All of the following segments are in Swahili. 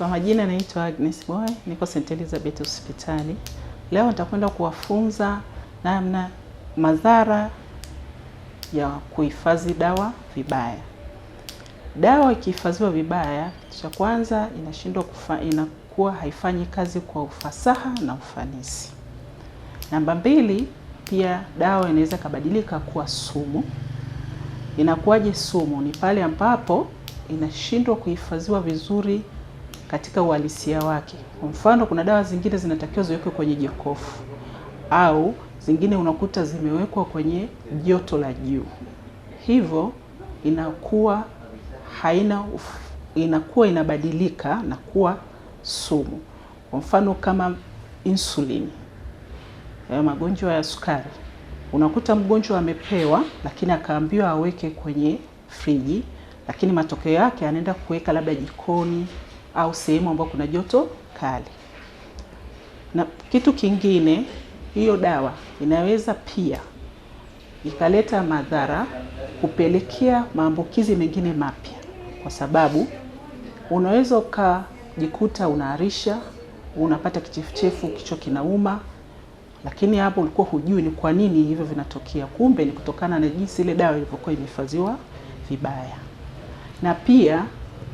Kwa majina naitwa Agnes Boy, niko St. Elizabeth Hospitali. Leo nitakwenda kuwafunza namna madhara ya kuhifadhi dawa vibaya. Dawa ikihifadhiwa vibaya, cha kwanza inakuwa haifanyi kazi kwa ufasaha na ufanisi. Namba 2, pia dawa inaweza kubadilika kuwa sumu. Inakuwaje sumu? Ni pale ambapo inashindwa kuhifadhiwa vizuri katika uhalisia wake. Kwa mfano, kuna dawa zingine zinatakiwa ziwekwe kwenye jokofu au zingine unakuta zimewekwa kwenye joto la juu. Hivyo inakuwa inabadilika na kuwa sumu. Kwa mfano kama insulin, magonjwa ya sukari. Unakuta mgonjwa amepewa lakini akaambiwa aweke kwenye friji, lakini matokeo yake anaenda kuweka labda jikoni au sehemu ambayo kuna joto kali. Na kitu kingine, hiyo dawa inaweza pia ikaleta madhara, kupelekea maambukizi mengine mapya, kwa sababu unaweza ukajikuta unaharisha, unapata kichefuchefu, kichwa kinauma, lakini hapo ulikuwa hujui ni kwa nini hivyo vinatokea. Kumbe ni kutokana na jinsi ile dawa ilivyokuwa imehifadhiwa vibaya. Na pia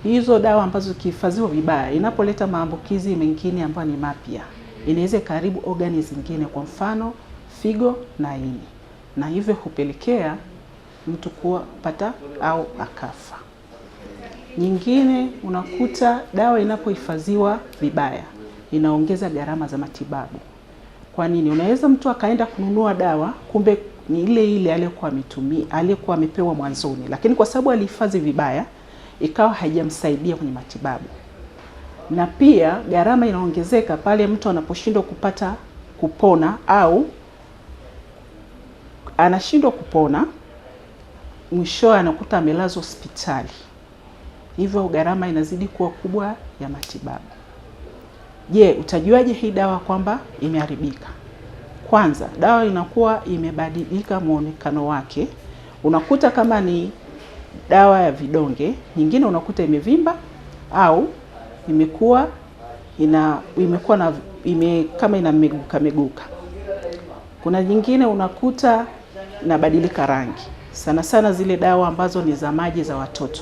hizo dawa ambazo zikihifadhiwa vibaya, inapoleta maambukizi mengine ambayo ni mapya, inaweza karibu organi zingine, kwa mfano figo na ini, na hivyo hupelekea mtu kupata au akafa. Nyingine, unakuta dawa inapohifadhiwa vibaya inaongeza gharama za matibabu. Kwa nini? Unaweza mtu akaenda kununua dawa, kumbe ni ile ile aliyokuwa amepewa mwanzoni, lakini kwa sababu alihifadhi vibaya ikawa haijamsaidia kwenye matibabu. Na pia gharama inaongezeka pale mtu anaposhindwa kupona au anashindwa kupona, mwisho anakuta amelazwa hospitali. Hivyo gharama inazidi kuwa kubwa ya matibabu. Je, utajuaje hii dawa kwamba imeharibika? Kwanza, dawa inakuwa imebadilika muonekano wake. Unakuta kama ni dawa ya vidonge, nyingine unakuta imevimba au kama inameguka. Kuna nyingine unakuta inabadilika rangi. Sana sana zile dawa ambazo ni za maji za watoto,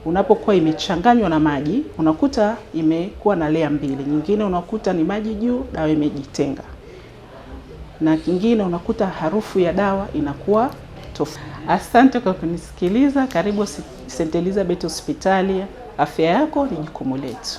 unapokuwa imechanganywa na maji, unakuta imekuwa na layer mbili. Nyingine unakuta ni maji juu, dawa imejitenga. Na kingine unakuta harufu ya dawa inakuwa tofauti. Asante kwa kunisikiliza. Karibu St. Elizabeth Hospitali. Afya yako ni jukumu letu.